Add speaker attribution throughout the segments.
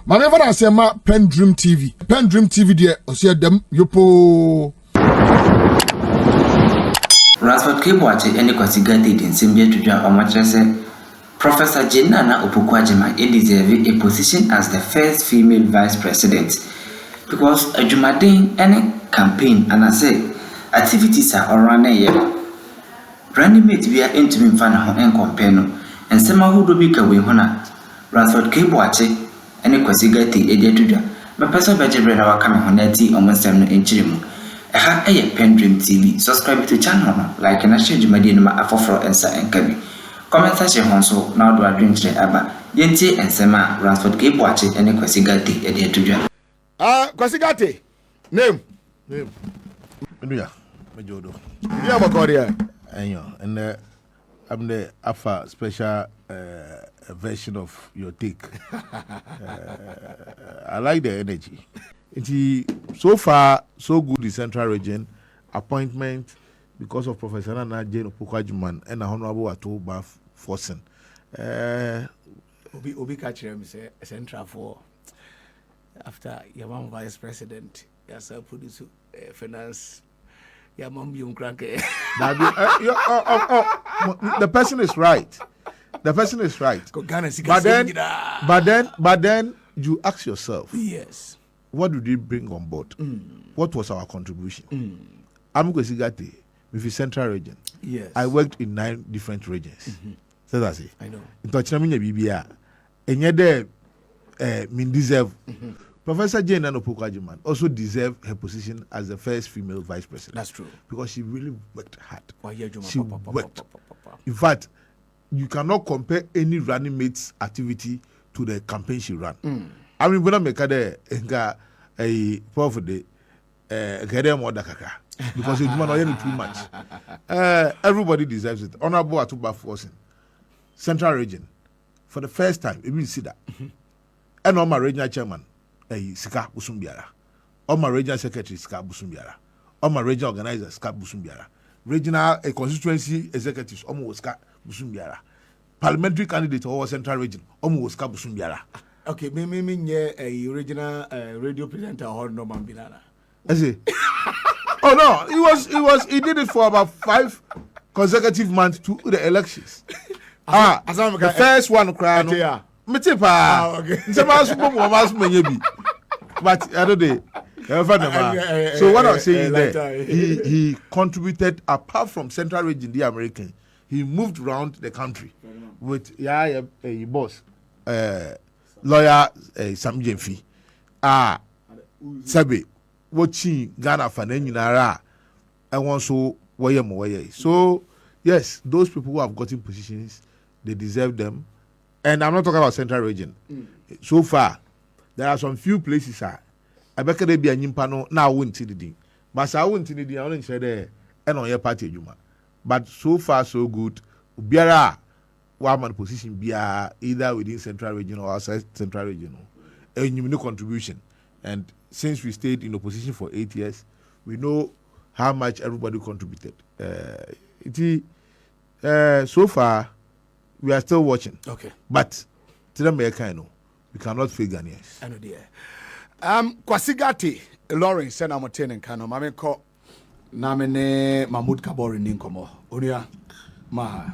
Speaker 1: Mame fa na sema PENDREAM TV. PENDREAM TV de osia dem yopo.
Speaker 2: Prof.Jane any consigated in Simbia to join Omachese. Prof.Jane Naana Opoku-Agyemang deserve a position as the first female vice president because Agyemang any campaign and I say activities are around here. Running mate we are into me fan and compare and some who do be away hona. Prof.Jane any consigated a day to join. My person better bread our coming honeti almost 7 inches. Ha PENDREAM TV. Subscribe to the channel, like and share the media number afofro ensa enkabi. Comment section honso now do a drink today aba. Yenti ensema Prof.Jane any kwasigate ede tudwa.
Speaker 1: Kwasigate. Name.
Speaker 3: Nduya, mejodo.
Speaker 1: Yeah, Makoria.
Speaker 3: Enyo, and I'm the Alpha special version of your take. I like the energy. So far, so good the Central Region appointment because of Professor Jane Opoku-Agyemang and Honorable Atoba Forsen.
Speaker 4: Obi catch them say Central for after Yamam Vice President, yes, I produce finance. Yamam Young Cranky.
Speaker 3: The person is right. The person is right. But then you ask yourself,
Speaker 4: yes.
Speaker 3: What did we bring on board? What was our contribution? I'm going to say with the Central Region.
Speaker 4: Yes.
Speaker 3: I worked in 9 different regions. So that's it.
Speaker 4: I know.
Speaker 3: In Touchnaminya BBA. And yet there, deserve. Professor Jane Opoku-Agyemang also deserved her position as the first female vice president.
Speaker 4: That's true.
Speaker 3: Because she really worked hard.
Speaker 4: She
Speaker 3: worked. In fact, you cannot compare any running mate's activity to the campaign she ran. I mean, when I make a Prof. Because it's not too much. Everybody deserves it. Honorable Atoba Forsen, Central Region, for the first time, you see that. And all my regional chairman, Sika Busumbiara. All my regional secretary, Sika Busumbiara. All my regional organizers, Sika Busumbiara. Regional constituency executives, almost Sika Busumbiara. Parliamentary candidate over Central Region, almost Sika Busumbiara.
Speaker 4: Okay, me a original radio presenter or no man binana.
Speaker 3: I see. Oh no, he did it for about 5 consecutive months to the elections. The first one cried. Okay. But I don't know. So what I'm saying is that he contributed apart from Central Region, the American. He moved around the country with a boss. Lawyer Sam Jemfi. Sabi watching Ghana for Nara. I want so way. So yes, those people who have gotten positions, they deserve them. And I'm not talking about Central Region. So far, there are some few places I bet they be a nimpano now won't see the thing. But I won't see the thing. I only say there and on your party Juma. But so far so good. Biara one position be either within Central Region or outside Central Region. And you know contribution. And since we stayed in opposition for 8 years, we know how much everybody contributed. So far, we are still watching.
Speaker 4: Okay.
Speaker 3: But to them, we cannot fake Ghanaians.
Speaker 4: I know dear. Kwasigate Lawrence said I'm attending Kano. Mame ko namene Mahmoud Kabori ninkomo. Onia ma.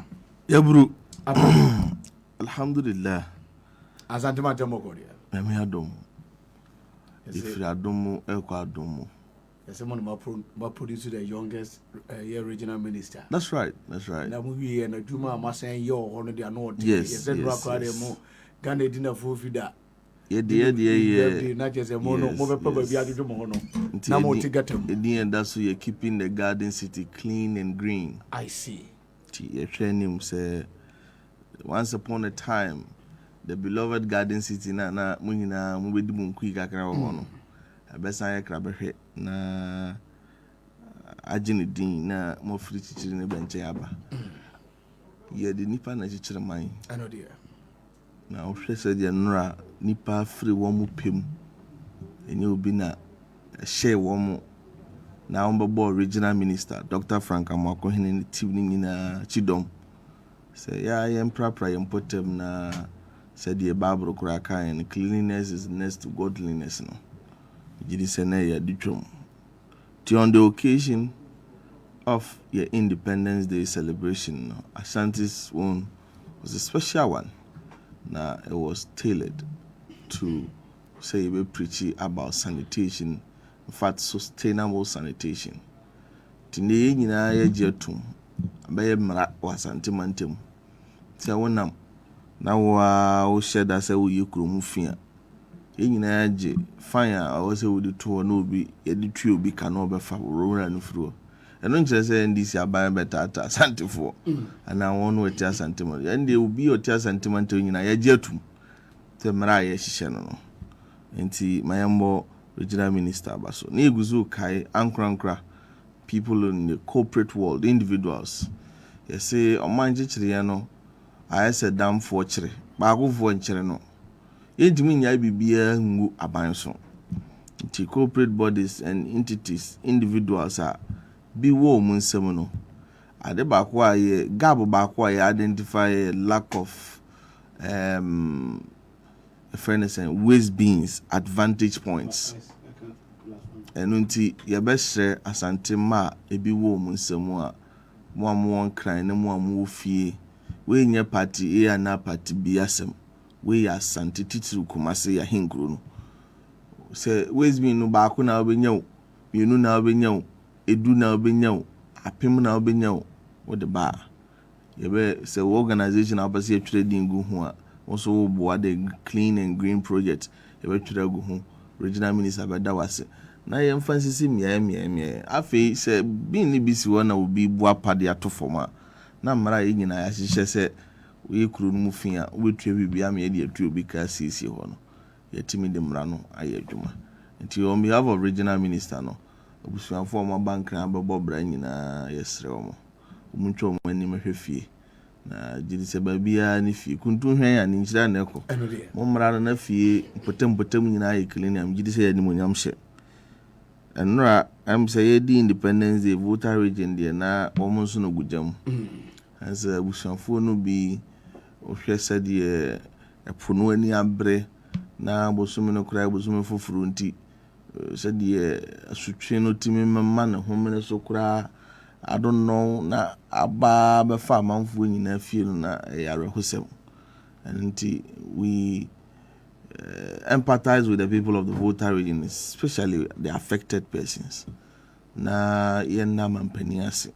Speaker 5: Yabru. Alhamdulillah.
Speaker 4: Azantima demogoria.
Speaker 5: Mami adom. If you adom, eko adom.
Speaker 4: Someone ma produce the youngest regional minister.
Speaker 5: That's right.
Speaker 4: Na movie and Juma Masen yo one they are not.
Speaker 5: Yes.
Speaker 4: Ghana dinner for fida.
Speaker 5: Yeah.
Speaker 4: Not just a mono, more probably I do mono. Now more to get them.
Speaker 5: And that's why you're keeping the garden city clean and green.
Speaker 4: I see.
Speaker 5: Your training say once upon a time, the beloved garden city na muhina mubedi munku kakra wono. Abesa ya krabe na agene din na mo free chichiri ne benche aba. Ye de nipa na chichiri man.
Speaker 4: I know dear.
Speaker 5: Na o hwe se de nura nipa free wo mu pem. Enye obi na share wo mu na on regional minister Dr. Frank Amako hene team ni na chidom. Say ya yem prapra yem potem na said the Bible Kuraka and cleanliness is next to godliness. No, Jidisene Yaditrum. On the occasion of your Independence Day celebration, Ashanti's one was a special one. Now it was tailored to say we preaching about sanitation, in fact sustainable sanitation. Today nyina ye jetum abaye mra wasantimantem. Tia wonam na wo sheda say wo yekromu fia. Ye nyina je fan a wo say wo di to na obi ye di tue obi ka na obefa rowra no furo. Eno nkyere say NDC aban betata santifo. Ana won wo tia santimo. Ende obi o tia santimanto nyina ye jetum. Te mra ye hihye no. Enti mayambo regional minister baso. Na eguzu kai ankrankra people in the corporate world, individuals. You say, Omanje Chiriano, I said, damn for Chiri, Bago for Chireno. Yet mean I be ngu abanson. The corporate bodies and entities, individuals are be woman semono. At the back why gabo back why identify a lack of fairness and waste beans, advantage points. Enunti ye best share asante ma ebi wo mu nsemu a mo amwon kran na mo amwo fie we nya party e ana party bi asem we ya asante titiru kumase ya hinkro no se ways bi no ba ko na obenyaw mienu na obenyaw edu na obenyaw apem na obenyaw wo de ba ye be se organization abase atwere din gu ho a wo so wo bo the clean and green project ye be twere gu ho regional minister beda wase na ye mfansisi mia afi se bin ni bisi wona obi bua pade atofoma na mara ye nyina ya hihye se we kuru no mufia we twa bibia me de atu obi ka sisi ho no ye timi de mra no aye adwuma nti on behalf of regional minister no obusuanfo ma bank na bebo bra nyina yesre omo omuntwa omo ani mahwefie na jidi se babia ni fie kuntu hwan ya ni nkyira na eko mo mra na fie potem nyina ye clean am jidi se ya ni monyam hye enra am say the Independence Day voter region there na almost no gujam as a busanfo no bi ohwe said e pono ani abre na bosumi no kura bosumi fofuru nti said e asutwe no timi mama na homene so kura I don't know na aba be fa manfo nyina fie no na yare hosem and we empathize with the people of the voter region, especially the affected persons. Na yena mampani ase.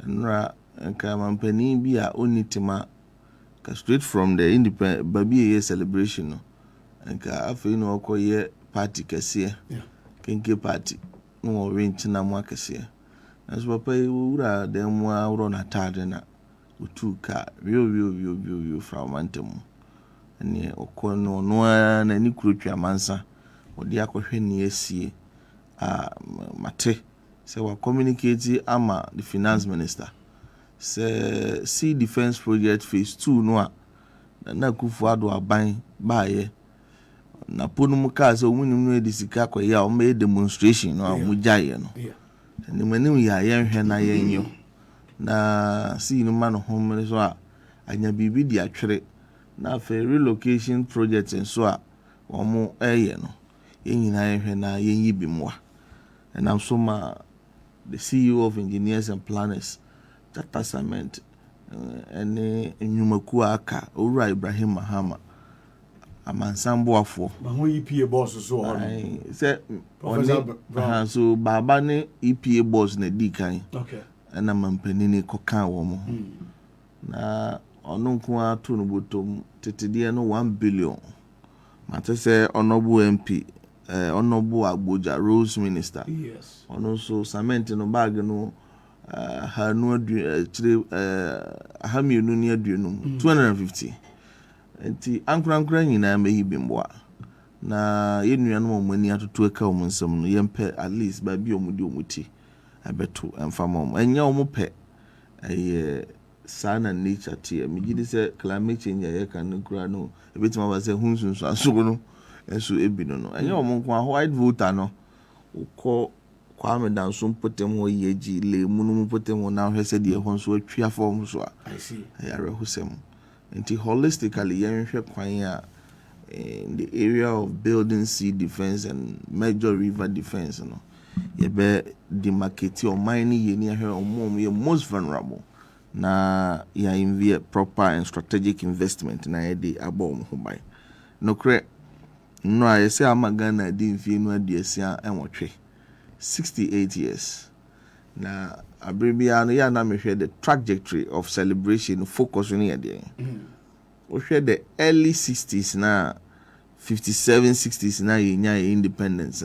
Speaker 5: Nra nka mampani bi a onitima ka straight from the independent baby celebration no. Nka afei no okoye party kese. Kenke party. No range na mo akese. Na so papa wura dem wa wuro na tade na utu ka wio from antemu. Ne okono no na ni kurotwa mansa odi akohwe ne asie mate se wa communicate ama the finance minister se sea defense project phase 2 no a na kufu ado aban baaye na ponum ka se omunim no edisika koya o me demonstration no amujaye no ni manim ya yenhwe na yenyo na sea no ma no hom so a anya bibi di atwere na fe relocation project nso a omo eye no yenyina yehwe na yenyi bimwa and I'm so the CEO of Engineers and Planners Tata Cement ene enyumaku aka Owura Ibrahim Mahama amansambo afo
Speaker 4: ma ho EPA boss so ho
Speaker 5: say so baba ne EPA boss na di kan
Speaker 4: okay
Speaker 5: na mampanini kokan wo mo na ono nko ato no botom tetede no 1 billion mate say honorable MP honorable Agboja Rose Minister
Speaker 4: yes
Speaker 5: ono so cement no bag no hanu chire hamienu ni aduenum 250 enti ankurankura nyina mehi bimboa na yenuanom omani atoto aka omunsam no yempe at least ba bi omudi omuti abeto emfamom enya omupe sana nature tie migidi se climate change ya kan kura no ebetima ba se hunsunsu asoko no enso ebino no enya omonko a white voter no ukọ Kwame Danso potem ho yeji le munum potem na hwese de ho so atwa form so a
Speaker 4: I see
Speaker 5: ya rehusem nti holistically yɛnhwɛ kwan a in the area of building sea defense and major river defense no yɛbɛ demarcate ɔman ne yɛ ni ahwɛ ɔmo yɛ most vulnerable na yɛ invest proper and strategic investment na yɛde abɔ ɔmo ho ban nokorɛ no a yɛsɛ ama Ghana di mfie no aduasia ɛnwɔtwe 68 years na abribia no yɛ na mehwɛ the trajectory of celebration focus on yɛde wohwɛ the early 60s na 57 60s na yɛnya independence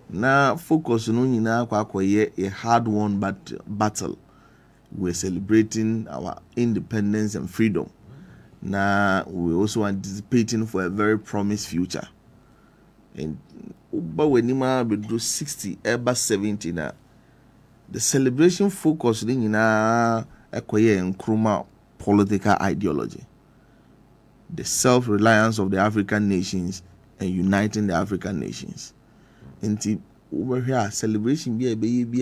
Speaker 5: na focus no nyinaa akɔyɛ a hard won battle. We're celebrating our independence and freedom. Now we're also anticipating for a very promised future. And but when you do 60 ever 70 now, the celebration focus in acquire and chroma political ideology, the self-reliance of the African nations and uniting the African nations. And over here, celebration be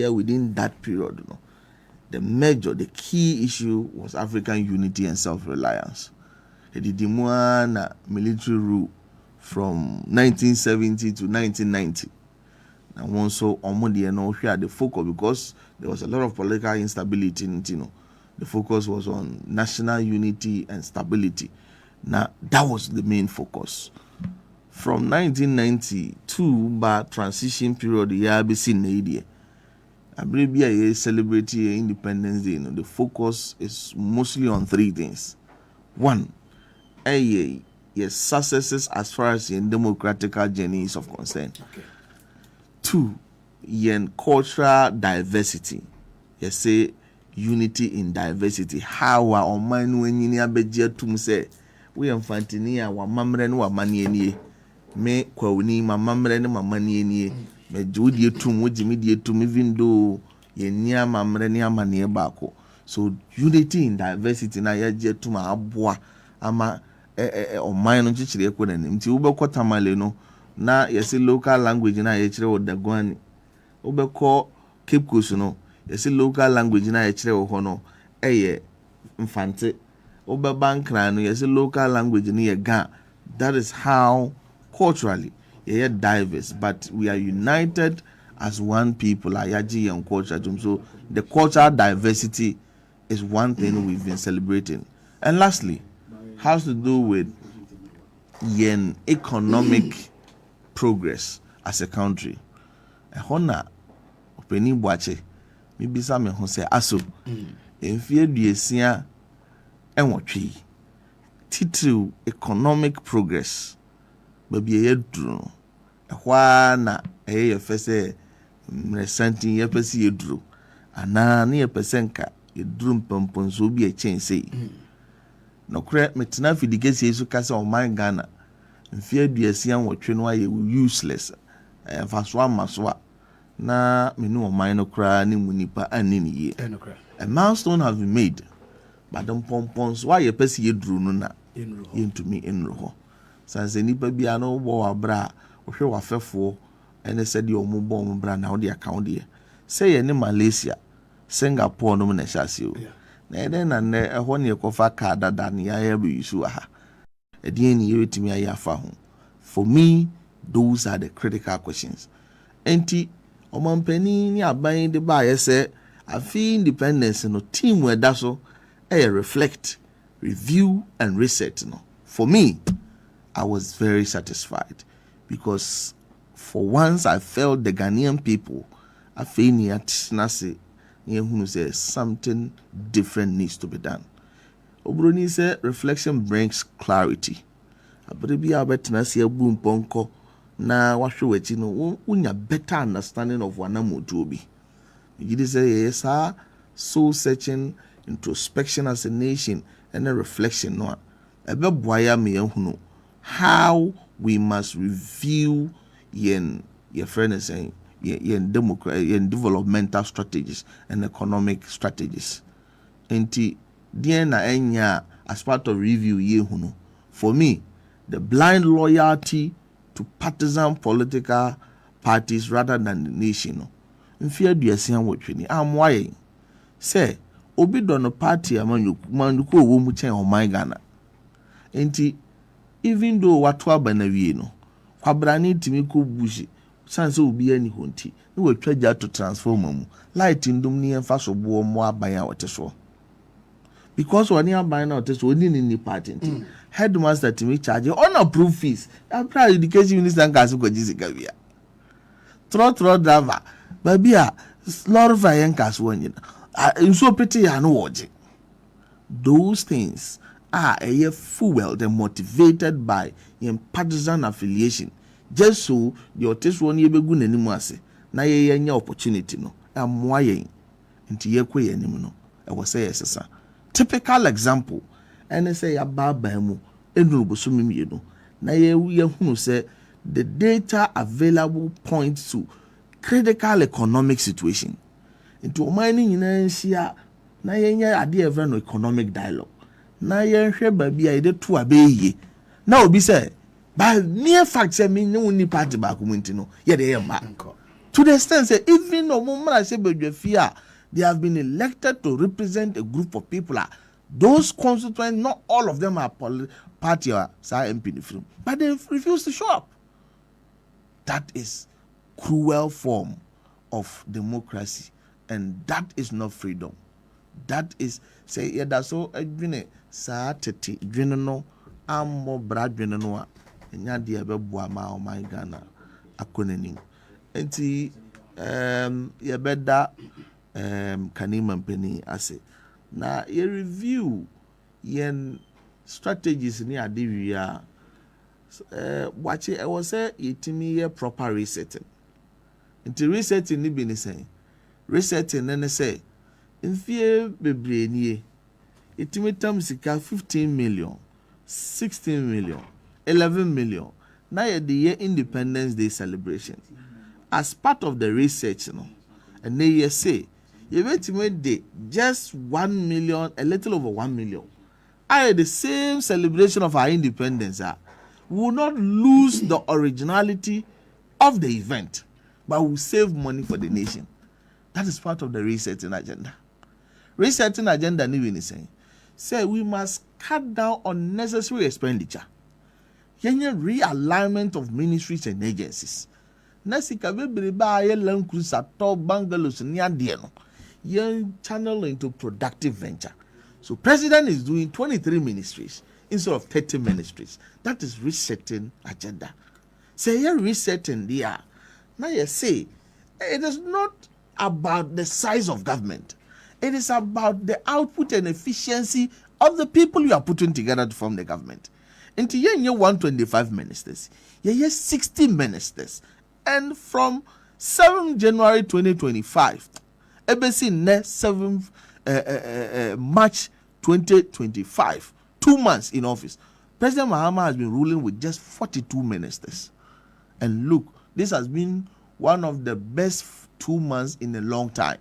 Speaker 5: within that period. The key issue was African unity and self-reliance. The military rule from 1970 to 1990. And also, the focus, because there was a lot of political instability, the focus was on national unity and stability. Now, that was the main focus. From 1992, by transition period, the ABC Nadia. I celebrate Independence Day. The focus is mostly on three things. One, successes as far as the democratic journey is of concern.
Speaker 4: Okay.
Speaker 5: Two, cultural diversity. Say unity in diversity. How our man when you near to say we are Fantinia, our mamre no money me kwawni my mamre no money ni me judi etum wojimi di etum even though ye nia mamre ni amane baako. So unity in diversity na ya je etum aboa ama oman no chichire ekwo na nim ti wobekọ tamale no na yesi local language na ye chire wo dagwani wobekọ Cape Coast no yesi local language na ye chire wo ho no mfante obebankra no yesi local language ni ye ga. That is how culturally we are diverse, but we are united as one people. Ayaji and culture. So the cultural diversity is one thing we've been celebrating. And lastly, has to do with economic progress as a country. Hona openi bwache maybe some who say aso enfie duesia enwotwe title economic progress baby yedru ehwa na ye fese mresanti ye pese yedru ana na ye pese nka yedru mpamponso bi e chense no kre metena fidigesi yesu kase o man Ghana mfie aduasia nwotwe no aye useless faso amaso na menu o man no kra ni munipa anini ye a milestone have been made but the pompons why ye pese yedru no na into me in roho sanse nipa bia no bo abra ohwe wafefo ene said your mobile bra na odi account there say ye ne Malaysia Singapore no na hyase o na eden na ne ehwo ne kofa card dada ne ya be use aha edin ni yetimi ayi afa ho. For me, those are the critical questions. Enti omampani ni aban de ba ye say afi independence no team we da so reflect, review and reset no. For me, I was very satisfied because for once I felt the Ghanaian people I feel say something different needs to be done. Obroni say reflection brings clarity. Abrebi abetina se abu mponko na wahwe wachi no unya better understanding of wanamotu obi. You say yes, soul searching, introspection as a nation, and a reflection no. Ebe boya me ehunu how we must review yen friend saying yen developmental strategies and economic strategies. Enti dia na enya as part of review ye hunu. For me, the blind loyalty to partisan political parties rather than the nation. Mfia duasia wotwe amwaye say obi do no party amanyuku wo mu chen o man Ghana Enti even though watu abana wie no kwabrani timi ko bushi sanse obi ani honti no watwa gya to transform mu light ndum ni emfa so bo mo aban a wote so because when you aban na wote so oni ni party headmaster timi charge unapproved fees after education minister nkaso ko jisika bia tro driver babia slorify nkaso wanyina nso pete ya no woje those things are a fuel they're motivated by partisan affiliation just so the otis one ye begu nanimu ase na ye nya opportunity no amoa yen nti ye kwe yanim no e wo say yesesa typical example and say ya baba mu enuru bosumi mienu na ye hunu say the data available points to critical economic situation into mining nyina nsia na ye nya ade ever no economic dialogue na ye hwe babi a ide to abeye na obi say by near fact say me ni party back community no ye dey ma to the extent say even no mumra say bedwafia they have been elected to represent a group of people those constituents not all of them are party or MP film but they refuse to show up. That is cruel form of democracy and that is not freedom. That is say yeah that's so adwene sa tete dwene no ammo bra dwene no a nya de ebeboa ma o my Ghana akonanim enti ye beda kanima mpeni ase na ye review yen strategies ni ade wi a watch it was say yetimi ye proper resetting enti resetting ni bi ni say resetting ne say infie bebre nie itimi tam sika 15 million 16 million 11 million na ye the year Independence Day celebration as part of the research no and they ye say you betimi dey just 1 million a little over 1 million I the same celebration of our independence we will not lose the originality of the event but will save money for the nation. That is part of the resetting agenda. Resetting agenda ni we saying say we must cut down unnecessary expenditure. Yenye realignment of ministries and agencies. Nasika bebre ba ye land cruiser top bungalows ni ade no. Yen channel into productive venture. So president is doing 23 ministries instead of 30 ministries. That is resetting agenda. Say ye resetting there. Now you say it is not about the size of government. It is about the output and efficiency of the people you are putting together to form the government. Into ye 125 ministers, ye 60 ministers, and from 7 January 2025, ebesi ne 7 March 2025, 2 months in office, President Mahama has been ruling with just 42 ministers. And look, this has been one of the best 2 months in a long time.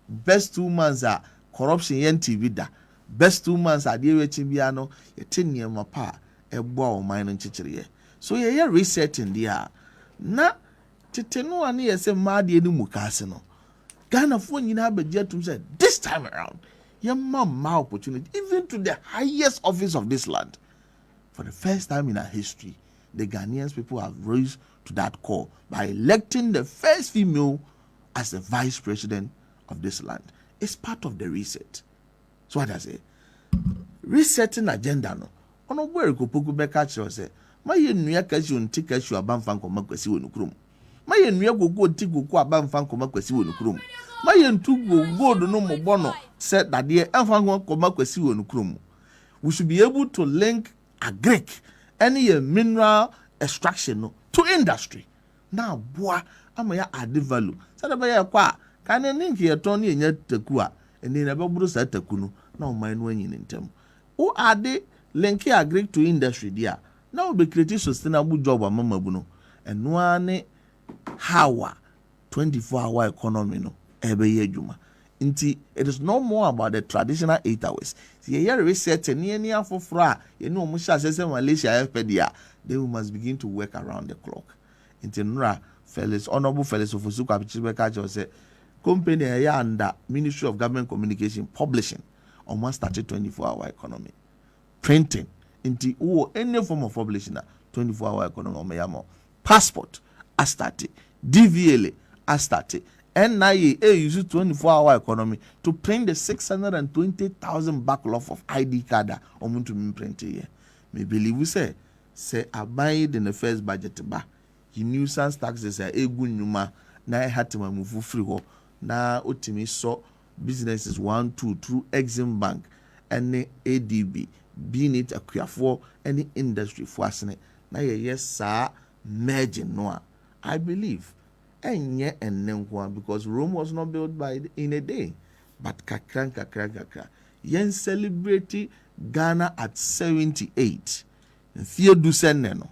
Speaker 5: Best 2 months are corruption yen TV da. Best 2 months are dear Chibiano, a 10 year mapa, a bow mine and chicheria. So ye resetting the na titenu ani yese madi eni mukasino. Ghana phone you have a jet to say this time around, your mom opportunity, even to the highest office of this land. For the first time in our history, the Ghanaians people have rose to that call by electing the first female as the vice president of this land. It's part of the reset. So what I say? Resetting agenda no. Ono where go poku beka chiro say, "Ma ye nua kashi onti kashi abamfa nkoma kwasi wonu krom. Ma ye nua gogo onti gogo abamfa nkoma kwasi wonu krom. Ma ye ntu gogo no mo bono said that the emfa nkoma kwasi wonu krom." We should be able to link agric any mineral extraction no, to industry. Now, boy, I'm ya add value. Sada ba ya kwa kan link ye ton ye nya takua and then ababuru sa takunu na mind when in term. Who are they link agric to industry there? Now be create sustainable job amama buno. And one hour 24-hour economy no ebe ye juma. Inti it is no more about the traditional 8 hours. See ye reset ni afofra ye no mo sha se Malaysia FPDA they must begin to work around the clock. Inti nra fellows honorable fellows of Osuku Apichibeka just say company ya under Ministry of Government Communication publishing almost started 24-hour economy. Printing Inti any form of population 24-hour economy omeyamo. Passport astarte, DVLA astarte. NIA use 24-hour economy to print the 620,000 backlog of ID card on to print here. Me believe we say abide in the first budget ba. You nuisance taxes are egu nyuma na had to move free ho na otimi so businesses 1 2 through Exim Bank and ADB being it akuyafo any industry for asene na yes sir merging no I believe enye ennenwa because Rome was not built in a day but kakra yen celebrate Ghana at 78 Theodu senne no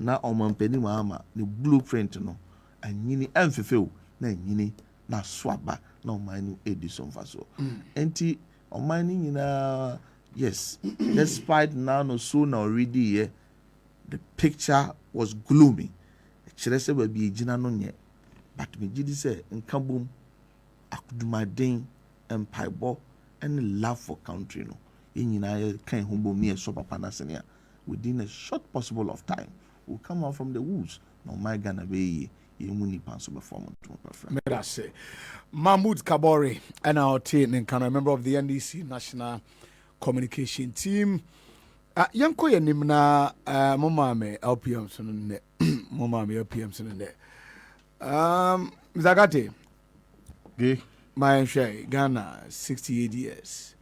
Speaker 5: na omampeni mama the blueprint no anyini emfefew na anyini na swaba na omani edison faso enti omani nyina yes despite now no so na already here the picture was gloomy chere se ba bi ejina no nye but me gidi say nkabom akudumaden empaibo and love for country no nyina kan humbo me so papa na senia within a short possible of time will come out from the woods no my Ghana be yemuni panso performance to perform.
Speaker 4: May I say, Mahmoud Kabori and our team and kind of member of the NDC National Communication Team. Yanko yenimna momame LPM sonne momame LPM sonne. Zagate.
Speaker 3: Okay.
Speaker 4: My share Ghana 68 years.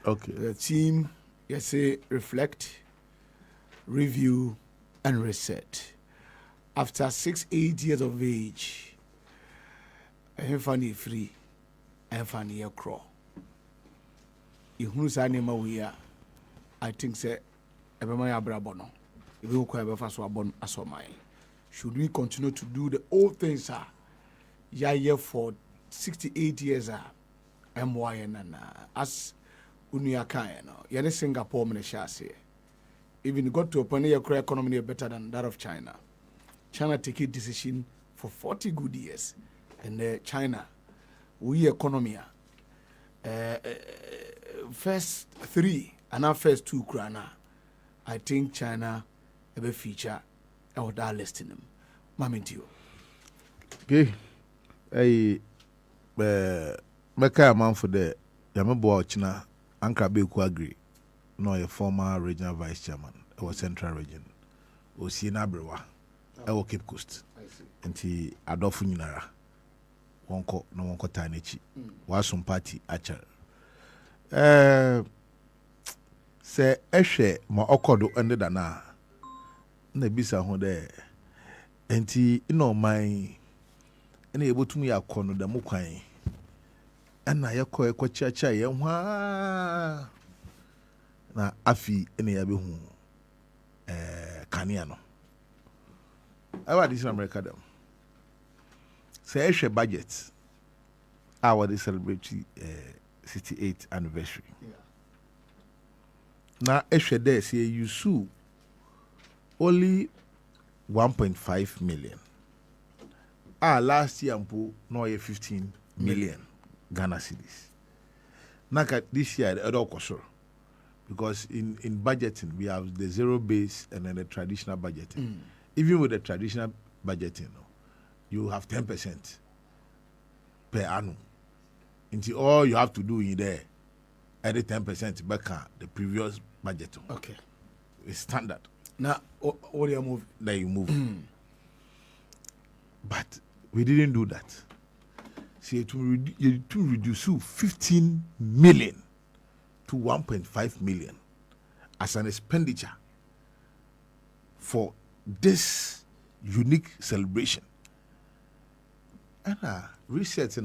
Speaker 3: Okay.
Speaker 4: The team say reflect, review and reset. After 6-8 years of age, I'm funny free, I'm funny a crow. If who's animal we are, I think say everybody abrabono. If you quite ever so abon as my. Should we continue to do the old things, sir? Yeah, for 68 years, MY and as Uniaka, no, Singapore, Malaysia. Even got to a point your economy better than that of China. China take a decision for 40 good years. And China, we economy, first 3 and now first 2 krana. I think China have a feature of that listing them. Mamintio.
Speaker 3: Okay. Hey, Meka man for the Yamabo China, Opoku-Agyemang. No, a former regional vice chairman or central region. Osi Nabrewa, our Cape Coast. And he Adolfo Nyinara. Wonko no wonko Tanechi. Wasum party achar. Se eshe ma okodo ende dana. Na bisa ho de. Enti ino mai ene yebotumi yakono da mukwan. Ana yakọ ekwachiacha ye hwa. Na afi ene ya behu kania no awa this in America dem say a budget our they celebrate 68th anniversary na there say you sue only 1.5 million last year mpo no 15 million Ghana cedis na this year the other kosoro. Because in budgeting, we have the zero base and then the traditional budgeting. Even with the traditional budgeting, you have 10% per annum. Until all you have to do in there, add 10% back the previous budget.
Speaker 4: Okay.
Speaker 3: It's standard.
Speaker 4: Now, what do you move?
Speaker 3: Then you move. But we didn't do that. See, to reduce 15 million to 1.5 million as an expenditure for this unique celebration. And research,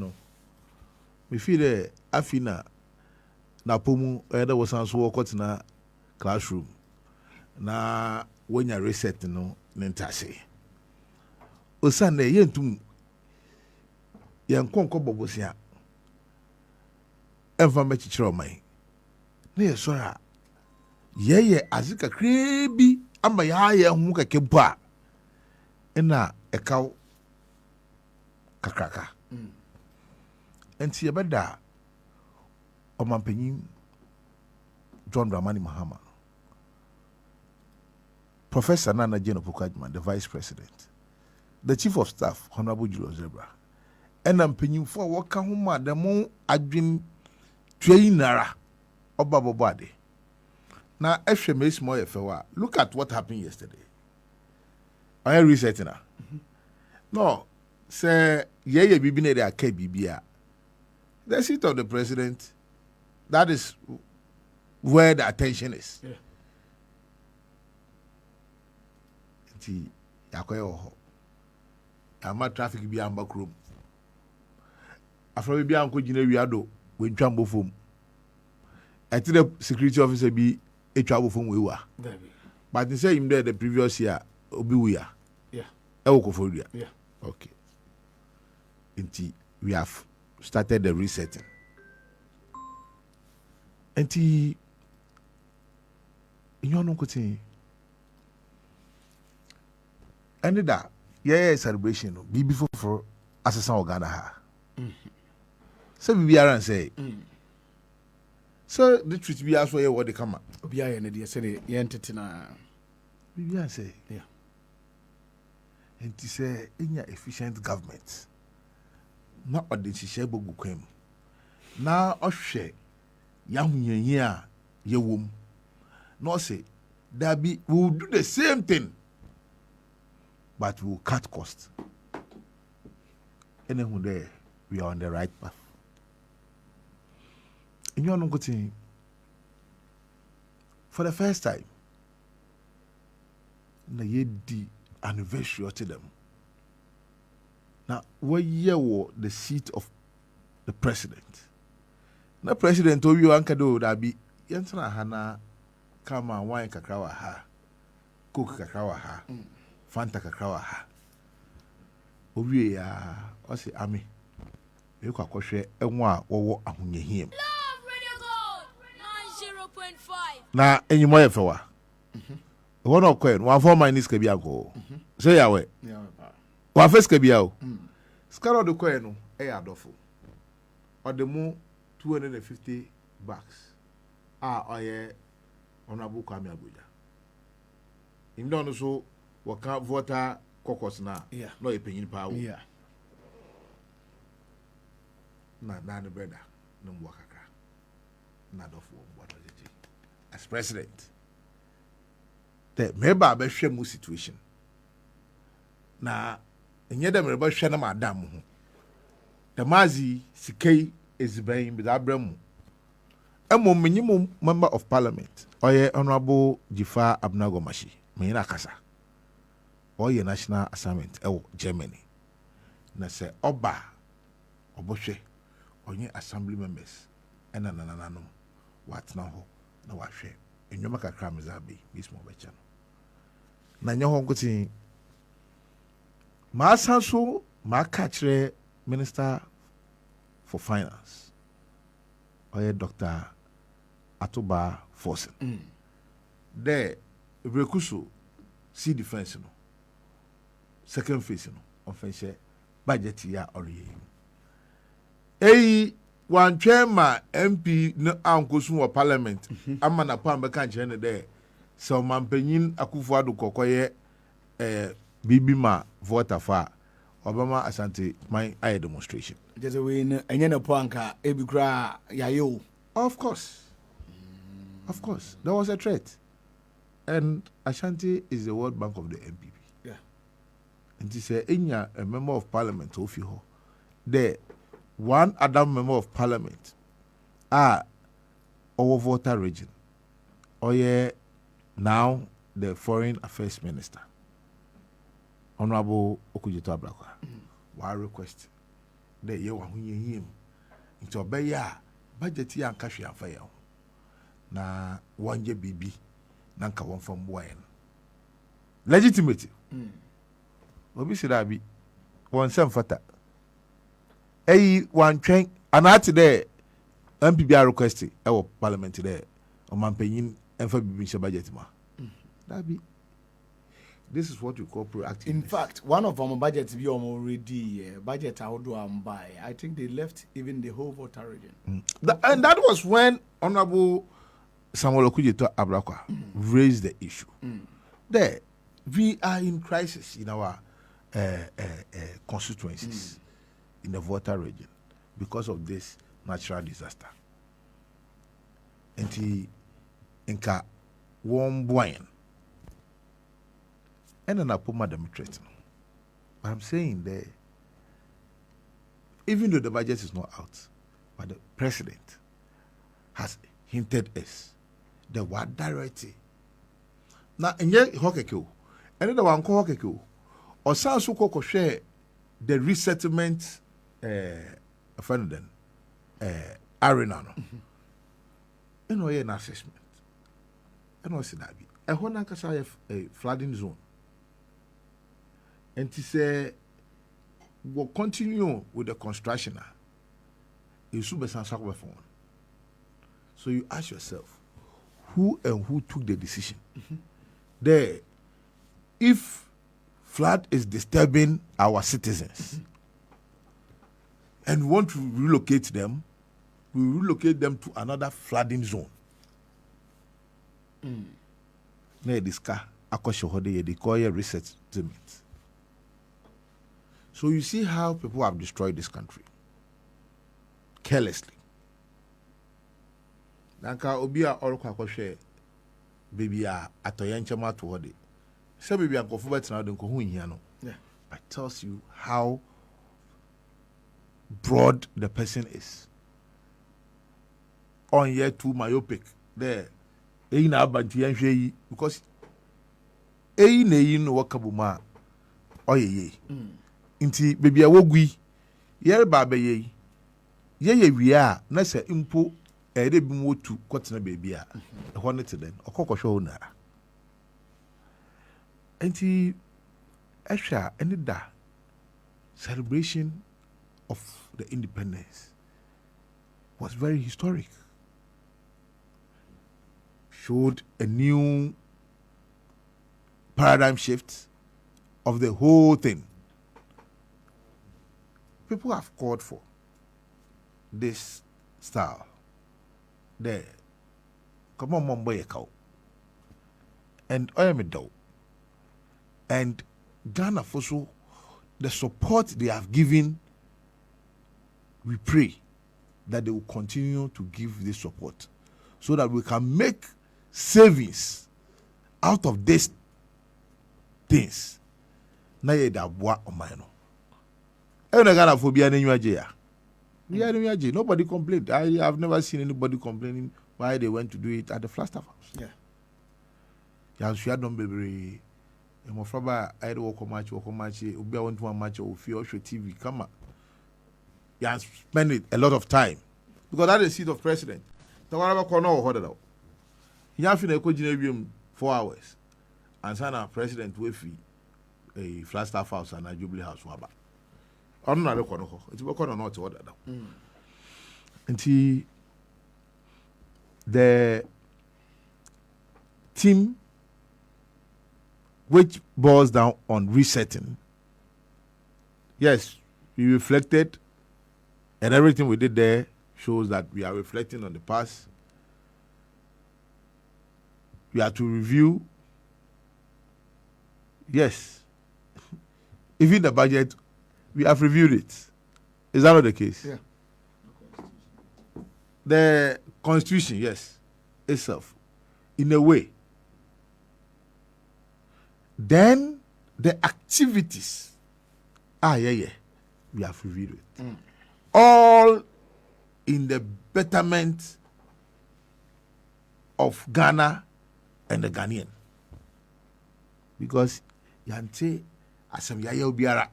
Speaker 3: me feel afina na pomu there was also work na classroom na when you reset nentase osane yentum yankonko bobosia emfa mechichiro mai na yesora yeye azika krebi ama ya hu kake bua ena ekaw kakraka enti yebeda omampanyin John Dramani Mahama Professor Naana Opoku-Agyemang, the Vice President, the Chief of Staff, Honorable Julius Zebra, and I'm paying for what can the more adwin trainera or Babo. Now, FMS more look at what happened yesterday. I am resetting her. No, say, yeah, be been there, KBBA. The seat of the president, that is where the attention is.
Speaker 4: Yeah.
Speaker 3: I'm a traffic be on back room. After be uncle Gineviado, with jumbo foam. I think the security officer be a travel from we were. But they say him there the previous year, Obi we are.
Speaker 4: Yeah.
Speaker 3: Elkoforia.
Speaker 4: Yeah.
Speaker 3: Okay. Inti, we have started the resetting. Inti, you know what I'm and that yeah celebration be before for assassin Ghana ha. So we are and say so the truth be as well what they come
Speaker 4: Obi aye na de say the entity na
Speaker 3: we are say
Speaker 4: yeah.
Speaker 3: And to say in your efficient government not or the share bogu kwem na ohwe yahunyanye a yewom no say that be we will do the same thing but we will cut costs. And then there we are on the right path. And you know what for the first time na the anniversary to them. Now where you the seat of the president. Na president told you anka do that be yentana hana kama wine kakrawa ha. Coke kakrawa ha. Fanta kakrawa ha. Owie ya o se ami. E kwa kwhwe enwo a wo ahonyehiem. Na enyimo ye fewa. Wo no kwen, wa for my niska bi ago. Say ya we.
Speaker 4: Yeah.
Speaker 3: Wa feska bi ago. Skaro de kwen no e ya adofo. O de mu 250 bucks. Oye Honorable Kwame Abuja. Im don so waka voter caucus na
Speaker 4: Yeah.
Speaker 3: no e penyin pa wo.
Speaker 4: Yeah.
Speaker 3: Na the brother no mo kakra. Na dofo what as president. The member be hwe mu situation. Na enye dem reba hwe na madam ho. The mazi sikei eziban bi da bremu. Emo minimum member of parliament. Oye Honorable Jifa Abnagomashi. Mena kasa. Oye national assignment Germany. Na se oba obohwe onye assembly members ena nanananom watna ho na wahwe enwoma kakra mezabe bismo becha no na nye ho nkotin ma sanso ma ka kire minister for finance oye Dr. Atoba Forsen there brekuso see defense no second phase no offense budget ya oriye one chairman MP no ankosu wa parliament ama na pa mbeka nche ne de so mampanyin Akufo-Addo kokoye bibi ma voter fa Obama Asante my eye demonstration
Speaker 4: Just we enye na poanka ebi kra yayo.
Speaker 3: of course there was a threat and Ashanti is the World Bank of the MPP.
Speaker 4: Yeah.
Speaker 3: And he said a member of parliament ofiho there one other member of parliament our voter region now the foreign affairs minister Honorable Okujeto-Ablakwa wa request the ye wa hunye him into obeya budget ya nka hwe afa ya ho na wanje bibi na nka won fam boy legitimate obi sira bi won sem fata one train anati there MPB request parliament there o man penyin enfa bibi budget ma that be this is what you call proactive.
Speaker 4: In fact, one of our budgets be already budget how do I buy. I think they left even the whole voter region.
Speaker 3: And that was when Honorable Samuel Okujeto-Ablakwa raised the issue. there we are in crisis in our constituencies in the Volta region because of this natural disaster. And inka warm wine. And then I put Madam Trent. But I'm saying that even though the budget is not out, but the president has hinted us the word directly. Now, in your hokeko, and then the one called hokeko, or sounds so share the resettlement offending arena. You know, an assessment. And what's that? I want to say a flooding zone. And to say, we'll continue with the construction. So you ask yourself, who took the decision? There, if flood is disturbing our citizens and we want to relocate them, we relocate them to another flooding zone. They call it resettlement. So you see how people have destroyed this country carelessly. Nanka obia orukwa kwhwe baby a atoyenchema to hode. Say baby ankofo betina de nko hu hia no. Yeah. It tells you how broad the person is. On here too myopic. There. Eyi na abanti yanhwe yi because eyi na eyi no wakabuma oyeye. Inti baby a wogui yer ba be ye ye wi a na se impo ere bi mo tu kwotena baby a ho ne te den okokohwe na inti ehwa any da celebration of the independence was very historic, showed a new paradigm shift of the whole thing. People have called for this style. There. Come on, Mumbai cow. And I am a dog. And Ghana Foso, the support they have given, we pray that they will continue to give this support so that we can make savings out of these things. Na ye da boa omano. Nobody complained. I have never seen anybody complaining why they went to do it at the Flagstaff House. Yeah. Yeah, don't be I walk a match, Ubi went to a match or TV. Come on. Yeah, spend it a lot of time. Because that is the seat of president. The whatever corner or hold it out. You have to go 4 hours. And sign a president with a Flagstaff House and a Jubilee House. I'm not a corner. It's a corner not to order now. And the team which boils down on resetting. Yes, we reflected, and everything we did there shows that we are reflecting on the past. We have to review. Yes, even the budget, we have reviewed it. Is that not the case?
Speaker 4: Yeah.
Speaker 3: The Constitution, yes, itself, in a way. Then the activities, we have reviewed it. All in the betterment of Ghana and the Ghanaian. Because Yante, asam yaya obiara,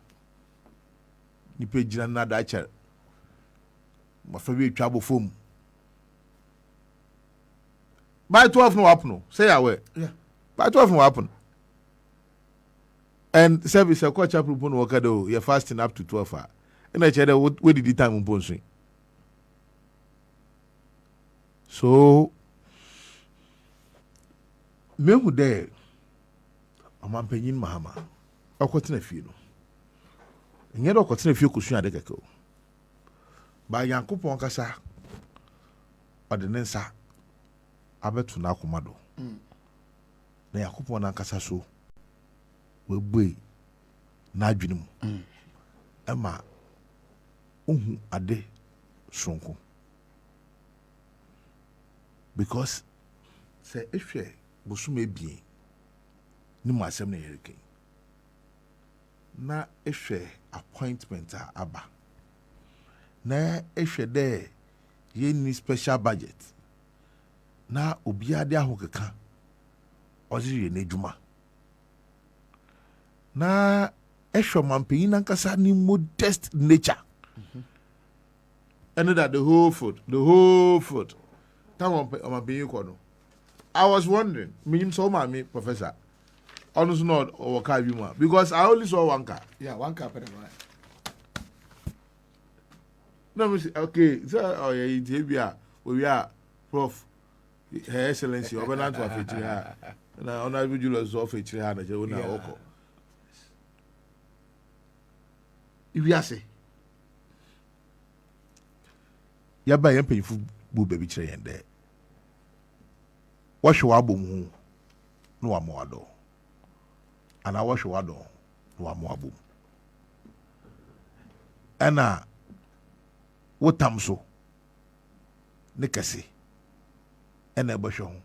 Speaker 3: nipe jina na dacha, mafabi trouble foam. By 12 no happen. Say away. Yeah. By 12 no happen. And service a coach up upon Wakado, you're fasting up to 12 hours. And I said, where did the time upon swing? So, me who there, I'm a penny Mahama. I'll continue a few. And yet, I'll continue a few cushion at the gecko. By Yanko Poncasa or the Nensa, I bet to Nakumado. na yakopɔ na ankasa so webue na adwene mu ɛma ohu ade sonko because sɛ ehwɛ bosom ebien ni mu asɛm na yɛreka na ehwɛ appointment a aba na ehwɛ dɛ yɛnni special budget na obiara de ahokeka ɔdze yɛ n'adwuma na ehwɛ mampanyin nankasa ni modest nature and that the whole food time on mampanyin kɔ no I was wondering menim so me professor honestly not or car you because I only saw one car.
Speaker 4: Yeah, one car per
Speaker 3: No, okay, so oh yeah, we are Prof. Her Excellency, or not to affect her. Now, on average, you lose off each hand. I will now oko. If you say, you buy a painful boo baby tray and there. Wash your album, no more door. And I wash your door, no more boom. And what time so? Nikasi. And a bush on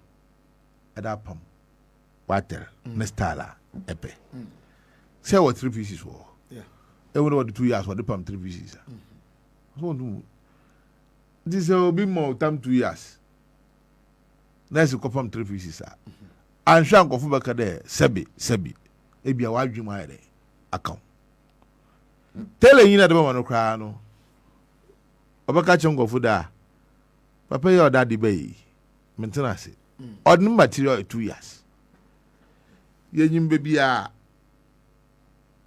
Speaker 3: at that pump. Water, Nestala, Epe. Say what 3 pieces were.
Speaker 4: Yeah.
Speaker 3: I wonder what the 2 years were the pump 3 pieces. So, this will be more time 2 years. Nice to confirm 3 pieces. And Shank of Ubaka there, Sebi. Maybe a wife you might account. Tell you that the woman cry no. Obaka chongo fuda. Papa your daddy bay. Maintenance. Ordinary material 2 years. Yenyim baby a.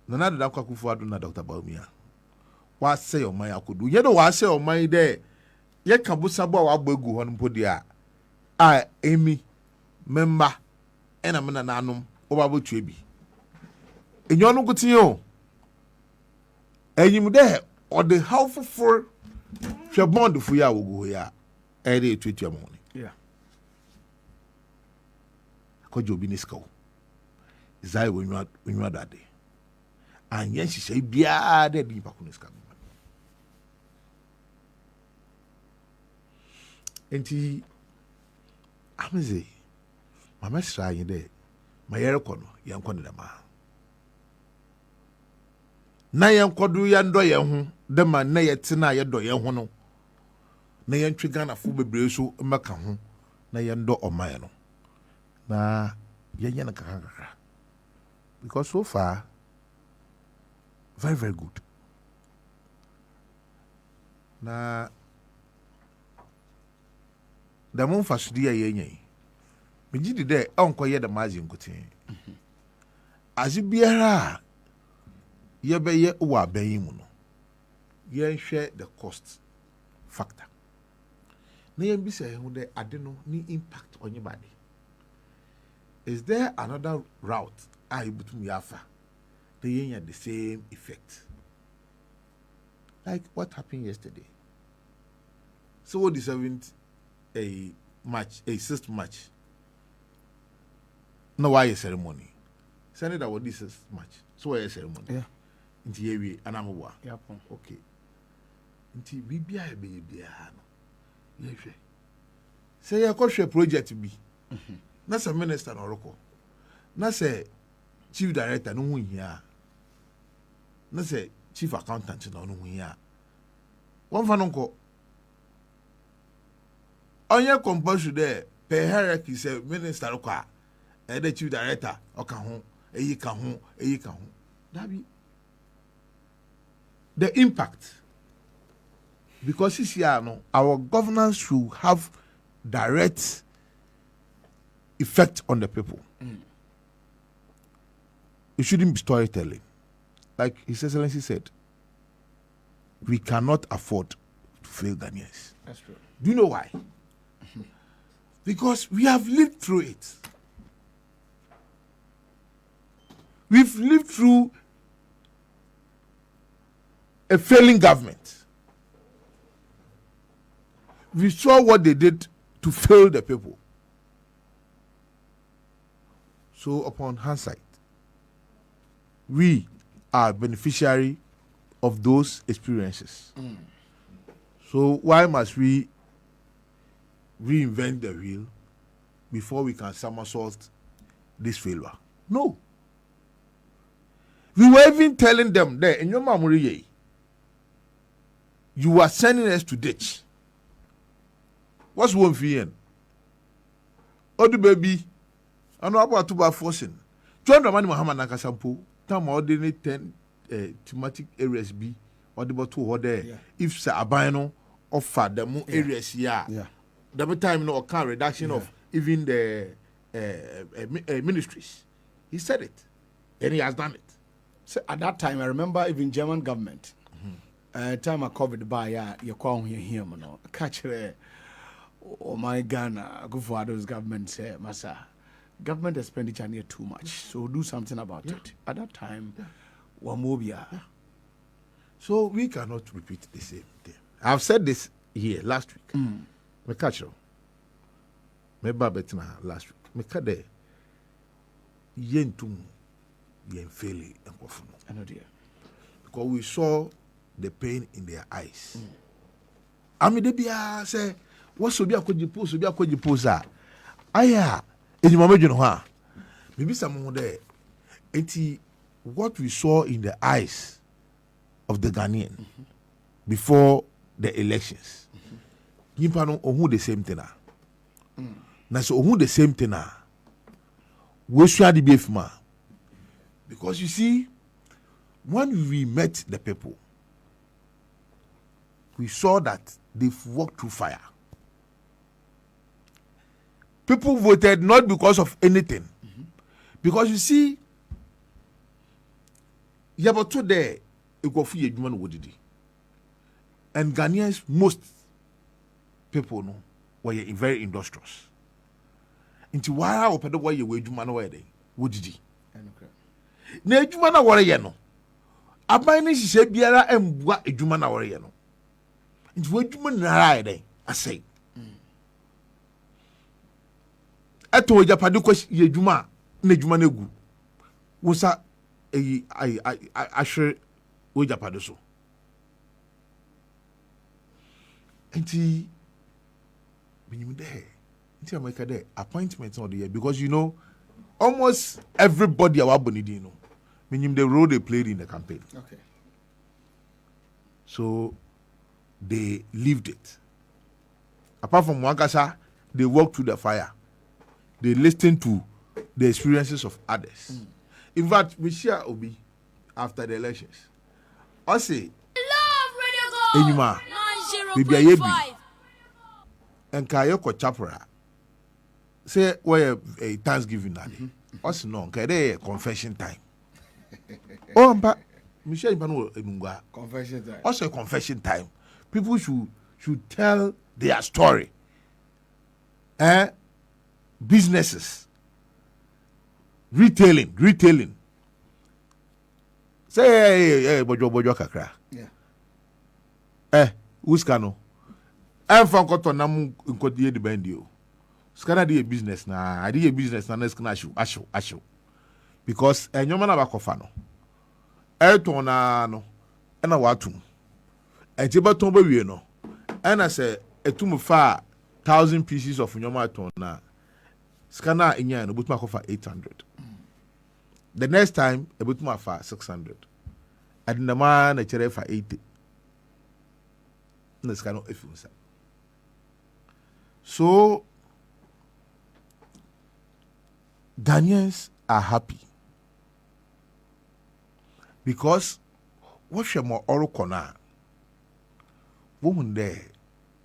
Speaker 3: Nana da kwa kufu adu na Dr. Baumia. Wa say o man akodu. Ye do wa say o man there. Ye kan busa bo wa gbegu ho npo dia. A emi memba ena me na nanom oba tue bi. Enyo no gutin o. Enyim de o de helpful for hwe bond fu ya wo go ya. E de twetu amoni.
Speaker 4: Yeah.
Speaker 3: Ko jobi ni ska. Zai wenwa dade. Anya hihye bia de di pa ko ska. Enti ameze mama sra yin de mayere ko no yen ko ne ma na yen kodu yen do yen ho de ma na yete na ye do yen ho no na yen twi Ghana fo bebre so meka ho na yen do oman no na yen yen kakaka because so far very very good na da mun fasudi ya yenye me gidi de onko ye da mazi nkutin azi biara ye be ye wa ban mu no ye hwe the cost factor na ye bi say hu de ade no ni impact on your body. Is there another route I butum yafa the yenya the same effect like what happened yesterday? So what deserved a match, a sixth match. No, why a ceremony? Send it out this match. So why a ceremony?
Speaker 4: Yeah.
Speaker 3: Into here and I'm over.
Speaker 4: Yeah.
Speaker 3: Okay. Into BBI baby. Yes. Say a coach project be. That's a minister or local. That's a chief director no one here. That's a chief accountant no one here. One fan uncle. On your compulsion there, per hierarchy say minister okwa, the chief director oka ho, eyi ka ho. That be the impact. Because this year no, our governance should have direct effect on the people. It shouldn't be storytelling. Like His Excellency said, we cannot afford to fail Ghanaians.
Speaker 4: That's true.
Speaker 3: Do you know why? Because we have lived through it. We've lived through a failing government. We saw what they did to fail the people. So upon hindsight, we are beneficiary of those experiences. So why must we reinvent the wheel before we can somersault this failure? No. We were even telling them there in your memory, you are sending us to ditch. What's one for? Oh, the baby, I know about to buy forcing. John Ramani Muhammad Nakasampo, time ordinary 10 thematic areas be or the two or there. If Sir Abino offer the more areas, the time no account reduction of even the ministries. He said it, and he has done it.
Speaker 4: So at that time, I remember even German government. Time I covered by you call here, catch oh my Ghana, go for those governments say, Massa, government expenditure near too much, so do something about it. At that time, Wamobia.
Speaker 3: So we cannot repeat the same thing. I've said this here last week. Me catch you. Me babetina last week. Me kade yentum yen faili enkofuno.
Speaker 4: I know dear.
Speaker 3: Because we saw the pain in their eyes. Ami de bia say what so bia kwaji posa. Aya ejuma meju ha. Maybe some there. Enti what we saw in the eyes of the Ghanaian before the elections. Yimpa no ohu the same thing. Na so ohu the same thing. We should be befma. Because you see, when we met the people, we saw that they've walked through fire. People voted not because of anything. Because you see, Yabato there, it go free Edwman Wodidi. And Ghanaians, most people know, were very industrious. Into why I opened the way you were Edwman wedding, Wodidi. Na Edwman na wore ye no. Aban ni hihye biara embua Edwman na wore ye no. Into Edwman na ra dey, asay. Eto ojapade ko ye Edwuma na Edwuma na egu. Wosa ahwe ojapade so. Enti binyim there. Enti America there appointment on the year because you know almost everybody our bonidi know. Meaning the role they played in the campaign.
Speaker 4: Okay.
Speaker 3: So they lived it. Apart from Wankasa, they walked through the fire. They listened to the experiences of others. In fact, we share Obi after the elections. I say,
Speaker 6: Love Radio
Speaker 3: Enyuma,
Speaker 6: 90.5.
Speaker 3: and Kayoko Chapra say, where a Thanksgiving daddy. Also, no, Kade confession time. Oh, but Michelle Emmanuel Enunga.
Speaker 4: Confession time.
Speaker 3: Also, confession time. People should tell their story. Businesses, retailing. Say, hey, bojo kakra.
Speaker 4: Yeah.
Speaker 3: Uskano. I'm from Kotonam Nkodie de Bendio. Skana di business na, I di business na neskana asho. Because enyo na bakofano. Eton na no, ena watum. Entiba ton be wie no. Ena se etum fa 1,000 pieces of nyoma ton na. Skana inya no butuma kofa 800. The next time e butuma fa 600. Adinama na chere fa 80. Na skano efunsa. So Ghanaians are happy because what she more oro kona woman there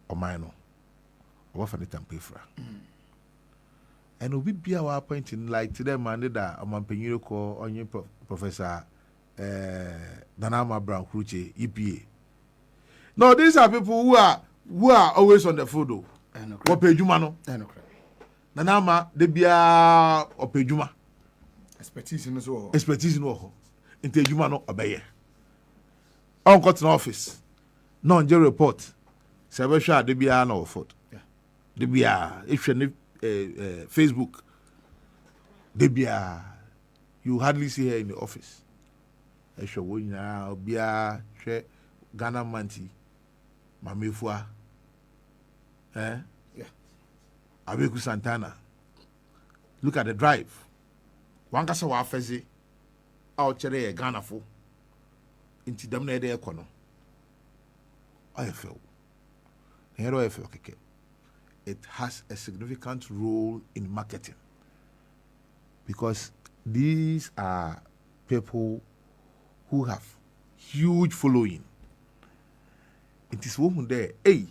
Speaker 3: or mine or for the tampefra and we be our appointing like today man that a man penyo ko onye Professor Danama Brown Kruche EPA. No, these are people who are always on the food though. What pay you mano? Nanama de bia opejuma.
Speaker 4: Expertise in so.
Speaker 3: Expertise no ho. Inte juma no obeye. On got an office. No on report. Sebe sha de bia na ofot. De bia if you Facebook. Debia, you hardly see her in the office. Bia, Ghana Manti, Mamifua, yeah. Abeku Santana. Look at the drive. Wankasa wa afezi, out chere Ghana fo. Inti damne de ekono. IFL. Hero IFL keke. It has a significant role in marketing because these are people who have huge following. It is woman there. Hey,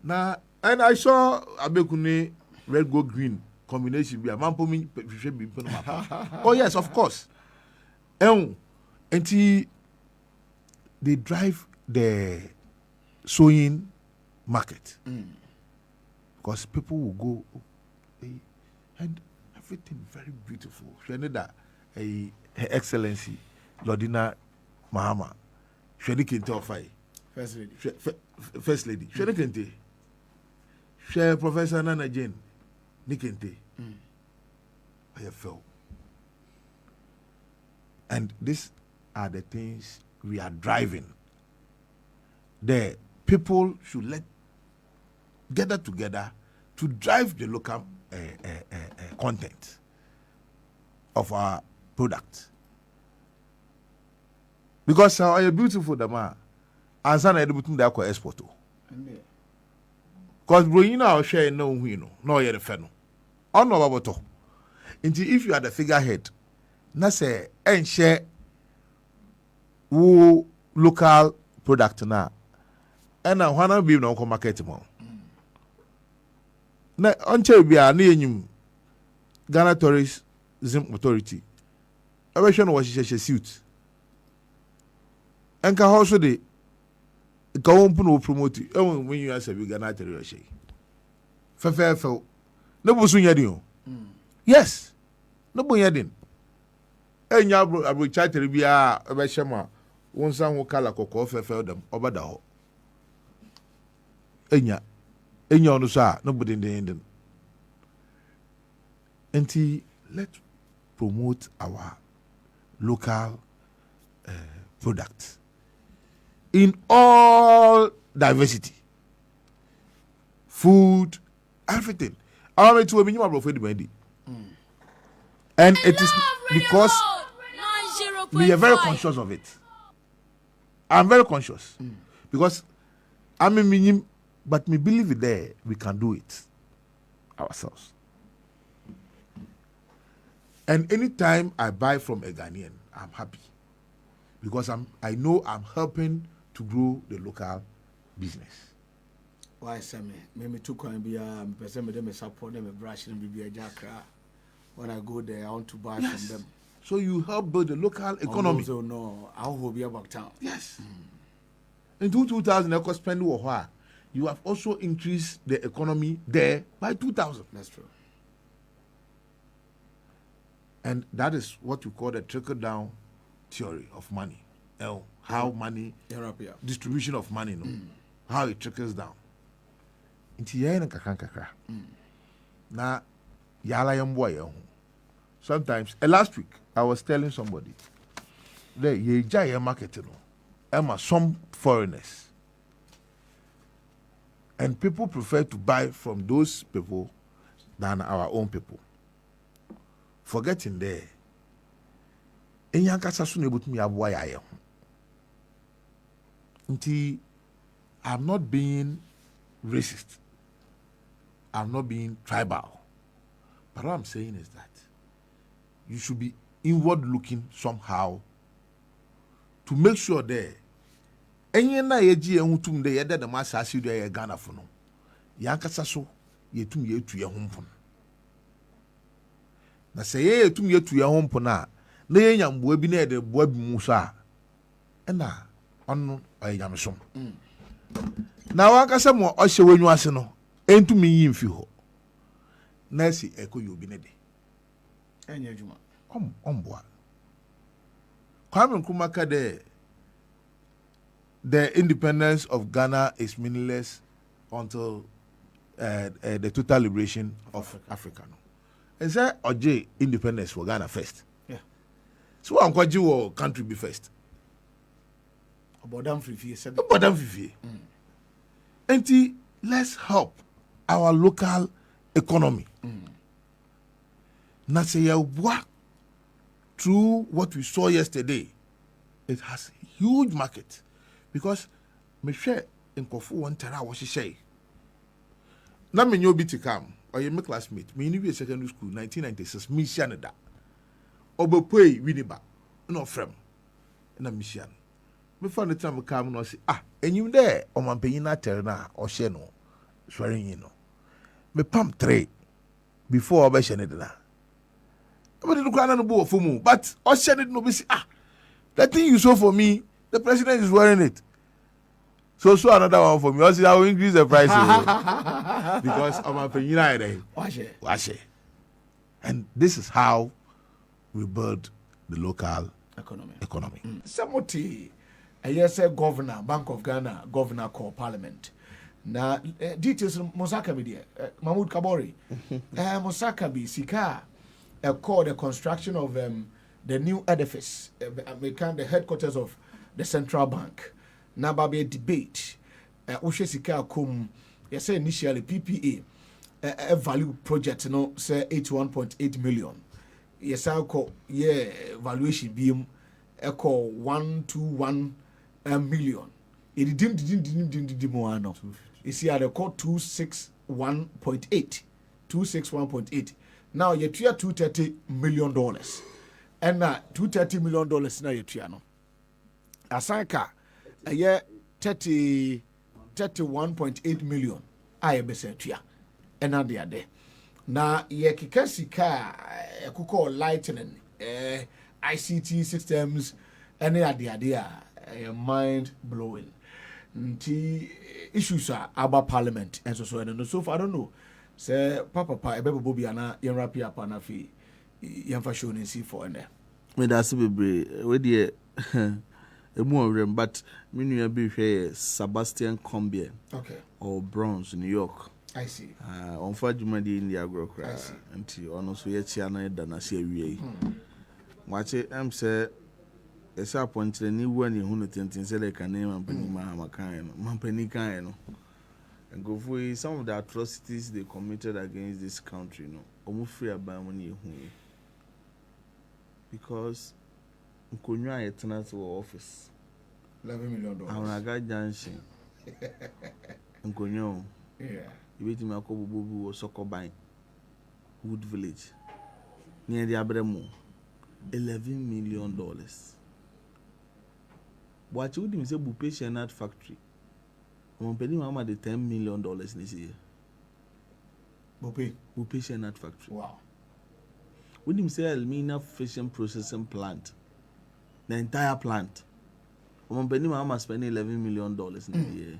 Speaker 3: now and I saw Abekune red gold green combination. Oh yes, of course. And they drive the sewing market because people will go and everything very beautiful. She know that Her Excellency Lordina Mahama. She kente ofai.
Speaker 4: First lady.
Speaker 3: First lady. She kente. She Professor Naana Jane. Nikente. I felt. And these are the things we are driving. The people should gather together to drive the local content of our product. Because a beautiful dama, and na edibutum da kwa export. Because bro, our share no win, no yet feno. On no baboto. Until if you are the figurehead, na say and share who local product na. And now wanna be no market mo. Na onche bia na enyum Ghana Tourism Authority. Everyone was she suit. And can also the government will promote it. When you answer, we Ghana Tourism. Fair. No busun yadin. Yes. No bun yadin. Enya abu chateri bia ebeshema. Wonsa ho kala kokko fair dem obada ho. Enya onu sa no budin den. Enti let's promote our local products in all diversity, food, everything. I mean, to a minimum of and it is because we are very conscious of it. I'm very conscious because I'm a minimum, but me believe it there we can do it ourselves. And anytime I buy from a Ghanaian, I'm happy because I know I'm helping to grow the local business.
Speaker 4: Why, Sammy? Maybe two coin be person with them support them a brush and be a jackra. When I go there, I want to buy from them.
Speaker 3: So you help build the local economy.
Speaker 4: So no, I will be about town.
Speaker 3: Yes. In 2000, I spend what you have also increased the economy there by 2,000.
Speaker 4: That's true.
Speaker 3: And that is what we call the trickle-down theory of money. How money, distribution of money, how it trickles down. Now, sometimes, last week, I was telling somebody, the market, some foreigners. And people prefer to buy from those people than our own people. Forgetting there, I'm not being racist. I'm not being tribal. But what I'm saying is that you should be inward looking somehow to make sure there. Any na yeji ehutum de yede de masasi do ye Ghana fo no. Yankasa so yetum yetu ye hompon. Na se ye yetum yetu ye hompon na ye nyamboa bi na de boa bi mu so a na onno oyanyamesom. Na wankasa mo ohye wanyu ase no entumi yimfi ho. Na si ekoyo bi ne de.
Speaker 4: Enya adwuma.
Speaker 3: Omboa. Kwame Nkrumah ka de the independence of Ghana is meaningless until the total liberation of Africa. and say Oje independence for Ghana first.
Speaker 4: Yeah.
Speaker 3: So I'm quite you country be first.
Speaker 4: About them free said.
Speaker 3: But them fifi. And let's help our local economy. Now say what through what we saw yesterday, it has huge market because me share in Kofu one tera what she say. Now me know biti come or you my classmate. Me in secondary school 1996. Me Shanada. Obopoi Winiba. No frame. Na mission. Me found the time come no say and you there o man penyin na tere na o hye no swearing you know. Me pump 3 before obe hye ne na. But the Ukraine no bo for mu but o hye ne no be say that thing you saw for me the president is wearing it. So another one for me. Also, I will increase the price because I'm a penny. Wash. And this is how we build the local economy.
Speaker 4: Somebody, yes, a governor, Bank of Ghana, governor called Parliament. Now, details Mosaka media, Mahmoud Kabori, Mosaka be Sika, called the construction of the new edifice, the headquarters of the central bank. Now, Baby debate. Ushe Sika kum. Yes, initially PPA a value project. No, say 81.8 million. Yes, I call valuation beam. I call 121 million. It didn't more no. You see, I call 261.8. 261.8. Now you try $230 million. And now $230 million now you try no. Asaka. A year 31.8 million. I be said to ya. And now they are there. Now ye kikasika kuko lightning ICT systems and the idea mind blowing. Nti issues are about parliament and so and so far I don't know. Say papa ebe bobi ana yen rapi apa na fi yen fa show ni see for there.
Speaker 5: Me da se bebre we dey but minu be Sebastian Combie.
Speaker 4: Okay.
Speaker 5: Or Bronx, New York.
Speaker 4: I see.
Speaker 5: On Fajumadi in the agrocrat. Until almost we Chiana than I see we. Watch it, I'm say, a sharp point to the new one in 110 say like a name and penny Mahamakan, Mampeni Kaino. And go for some of the atrocities they committed against this country, no, almost free about money. Because Nkonya etena to office
Speaker 4: $11 million.
Speaker 5: Awunaga Junction. Nkonyo.
Speaker 4: Yeah.
Speaker 5: You wait me akobo bobu wo Sokoban. Wood Village. Near the Abremu. $11 million. What you would say Bupeshi Nut Factory. I'm paying mama the $10 million this year. Bupeshi Nut Factory.
Speaker 4: Wow.
Speaker 5: Would him say Elmina Fishing Processing Plant. The entire plant. I'm paying mama spending $11 million in a year.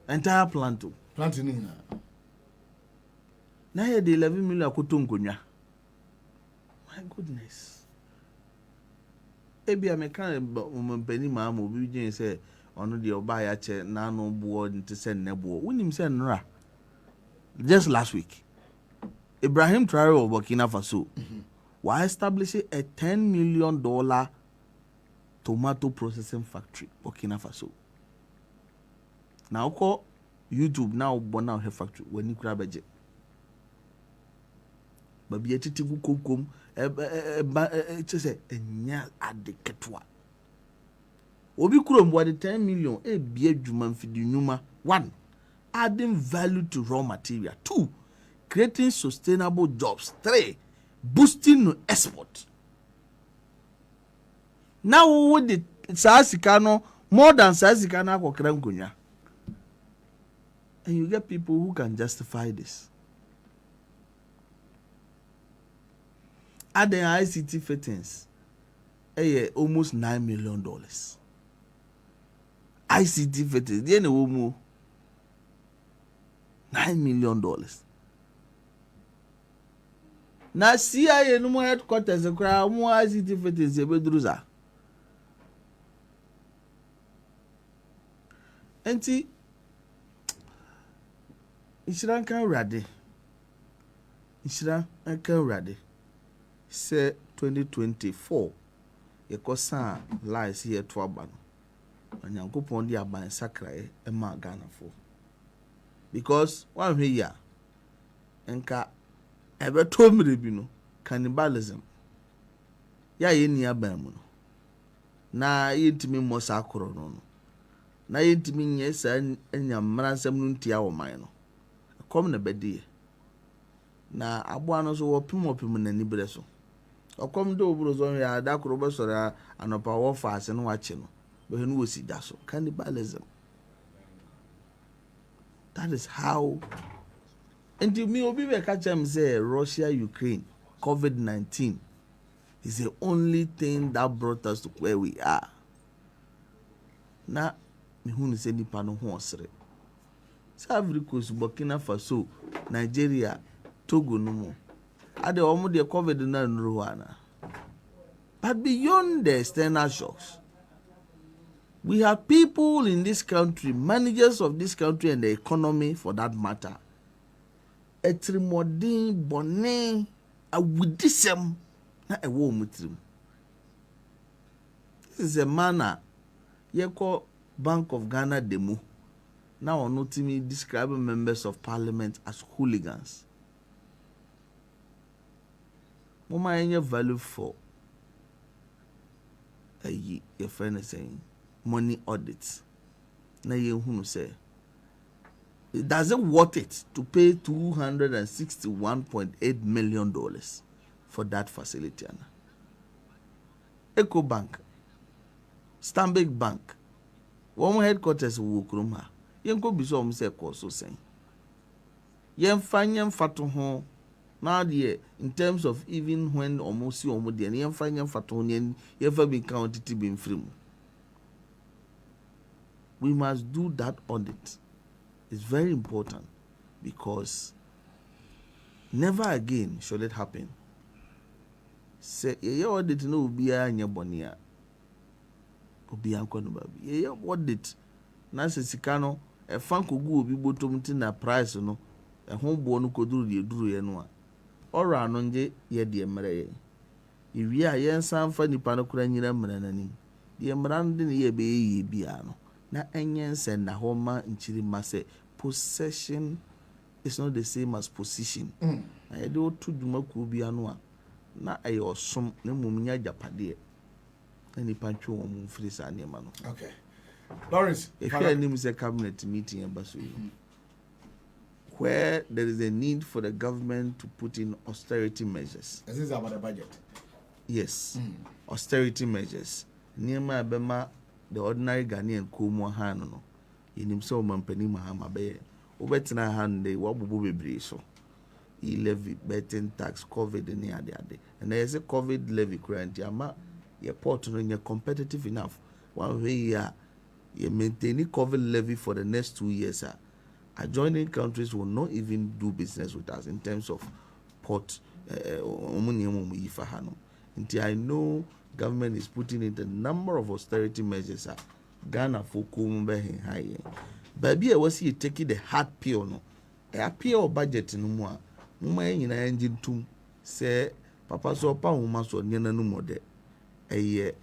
Speaker 5: Entire plant too.
Speaker 4: Planting in.
Speaker 5: Now the 11 million kutungunya. My goodness. Ebi ameka penny mama obi Jane say ono de oba ya che na no bo nti se nebo. Wonim se nra. Just last week. Ibrahim Traore of Burkina Faso was establishing a $10 million tomato processing factory Burkina Faso. Now call YouTube now born out her factory when you grab a jet. But be a titibu kokum just a nya adeketwa. Obi kurom what the 10 million a be juman for the numa 1 adding value to raw material 2 creating sustainable jobs 3 boosting no export. Now with the Sasikano more than Sasikana ko krankunya. And you get people who can justify this. At the ICT fittings, almost $9 million. ICT fittings, they know more. $9 million. Now CIA no more headquarters, the crowd more ICT fittings, the bedruza. Enti Ishiranka Rade nhyira nka awurade sɛ 2024 yɛkɔsa lies yɛ to aba no onyankopɔn de aban sakrae ma Ghanafo because one hwɛ yi a nka ɛbɛtɔ mmere bi no cannibalism ya yɛnni aban mu no na yɛntumi mmɔ saa korɔ no na yɛntumi nyɛ saa anyamara nsɛm no ntia wɔ man no ɛkɔm na bɛdeɛ na aboa no so wɔpem n'ani berɛ so ɔkɔm de oburo so hwɛ ada korɔ bɛsɔre anɔpa wɔfa ase no wakye no bɛhwɛ no wɔsi da so cannibalism. That is how. And to me, Obi Bekachem say Russia, Ukraine, COVID-19 is the only thing that brought us to where we are. Now, me who say ni pano honsre. Ivory Coast, Burkina Faso, Nigeria, Togo no more. Ade omo de COVID na Rwanda. But beyond the external shocks, we have people in this country, managers of this country and the economy for that matter. Etrimodin bonne awudisem na ewo mutrim. This is a manner ye call Bank of Ghana demo. Now on me describing members of parliament as hooligans. Mama any value for your friend is saying money audits. Na ye who say does it worth it to pay $261.8 million for that facility? Eco Bank, Stanbic Bank, one headquarters wo kurom ha. Yen ko bi so say ko so sen. Yen fanyam fato ho na de in terms of even when almost see omo de yen fanyam fato ho yen fa be quantity be mfrim. We must do that audit. It's very important because never again should it happen. Say ye audit no obi anya bonia. Obi anko no babi. Ye audit na se sika no e fan kogu obi botom ti na price no e ho bo no koduru de duru ye no a. Ora no nje ye de mre ye. Iwi a ye nsan fa nipa no kura nyina mra nanim. De mra no de ye be ye bia no. Na enyense na homa nchiri mase possession is not the same as position. I do to dumaku bi anu a na ayo som na mumnya japade ani pancho wo mfiri sa nema no.
Speaker 4: Okay. Lawrence,
Speaker 5: if you name is a cabinet meeting abaso where there is a need for the government to put in austerity measures.
Speaker 4: This is about the budget.
Speaker 5: Yes. Austerity measures. Niema bema the ordinary Ghanaian komo ha no. Yenim so mampani mahama be obetina hand dey wabubu bebre so e levy betting tax covid ni ade and there is a covid levy currently ama your port no nye competitive enough one way ya you maintain covid levy for the next 2 years adjoining countries will not even do business with us in terms of port until I know government is putting in a number of austerity measures Ghana for kumbe high. Baby, I was here taking the hard pill no. A pill budget no more. Muma in engine tum say papa so pa huma so nyana no more de. The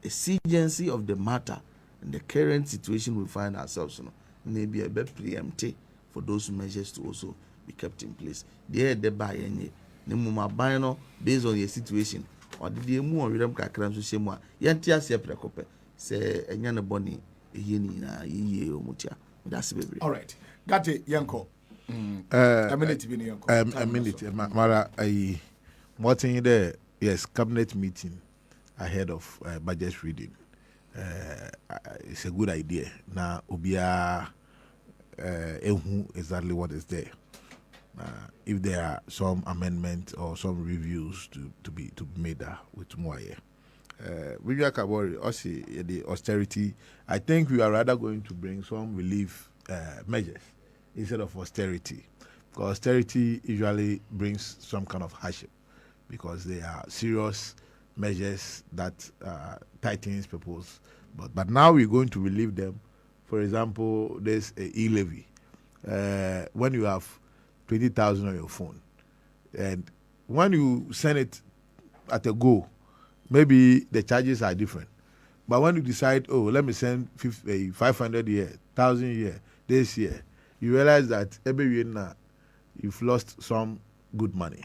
Speaker 5: exigency of the matter and the current situation we find ourselves no. Maybe a bit preemptive for those measures to also be kept in place. There the buy any ne muma buy no based on your situation. Or did you move on with kakran so shemwa. Yantia se prekope. Say enyane boni eyeni na yiye omutia that's baby.
Speaker 4: All right, got it yanko a minute bi yanko
Speaker 3: a minute mara what in there. Yes, cabinet meeting ahead of budget reading. It's a good idea na obia ehu exactly what is there. If there are some amendments or some reviews to be made with more here. Vijay Kabori, also the austerity. I think we are rather going to bring some relief measures instead of austerity, because austerity usually brings some kind of hardship because they are serious measures that tightens people's. But now we're going to relieve them. For example, there's a e-levy. When you have 20,000 on your phone. And when you send it at a go, maybe the charges are different. But when you decide, oh, let me send 500 a year, 1,000 a year, this year, you realize that every year now you've lost some good money.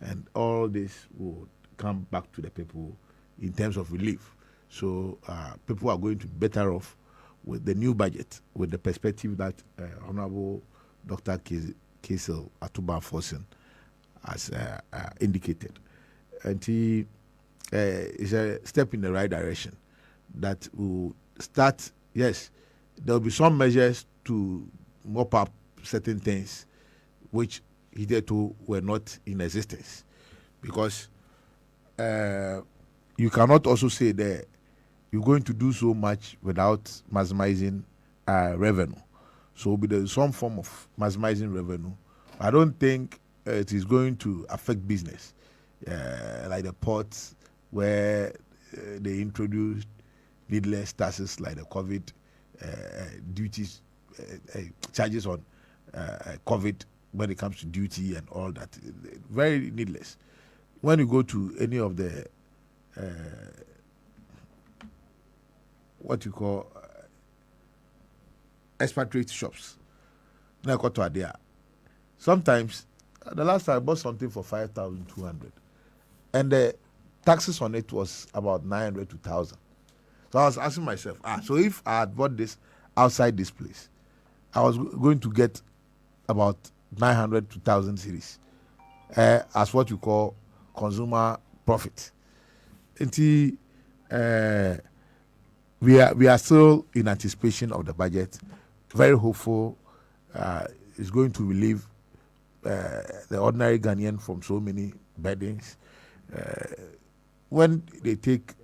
Speaker 3: And all this will come back to the people in terms of relief. So people are going to be better off with the new budget, with the perspective that Honorable Dr. Kesel Atuba-Forsen has indicated. And he is a step in the right direction that will start. Yes, there will be some measures to mop up certain things which hitherto were not in existence, because you cannot also say that you're going to do so much without maximizing revenue. So there is some form of maximizing revenue. I don't think it is going to affect business, like the ports where they introduced needless taxes like the COVID duties, charges on COVID when it comes to duty and all that. Very needless. When you go to any of the what you call expatriate shops, sometimes the last time I bought something for 5,200 and the taxes on it was about 900 to 1,000. So I was asking myself, so if I had bought this outside this place, I was going to get about 900 to 1,000 series as what you call consumer profit. We are still in anticipation of the budget. Very hopeful. It's going to relieve the ordinary Ghanaian from so many burdens. When they take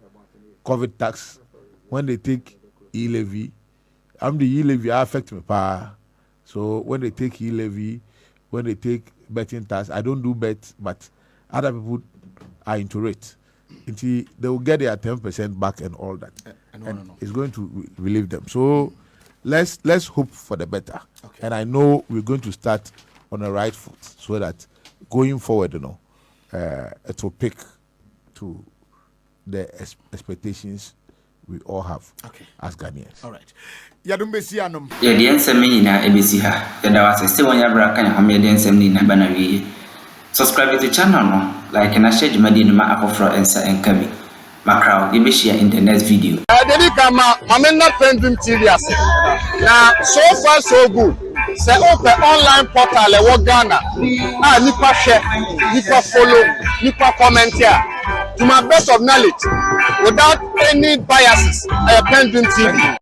Speaker 3: COVID tax, when they take e-levy, the e-levy affect me power. So when they take e-levy, when they take betting tax, I don't do bet, but other people are into it. They will get their 10% back and all that. And it's going to relieve them. So let's hope for the better. Okay. And I know we're going to start on the right foot so that going forward, it will pick to the expectations we all have as Ghanaians.
Speaker 4: All right. Yadumbesianum.
Speaker 2: Yeah, the Ensemina Ebisiha. The Dawasa still on your bracket and Hamid Ensemina Banari. Subscribe to the channel, like and share Madinuma Apofro and Kabi. Macrow, you may share in the next video.
Speaker 7: I did come out, I'm not PENDREAM TV. Now, so far, so good. Say open online portal, what Ghana. Nipa share, Nipa follow, Nipa comment here. To my best of knowledge, without any biases, PENDREAM TV.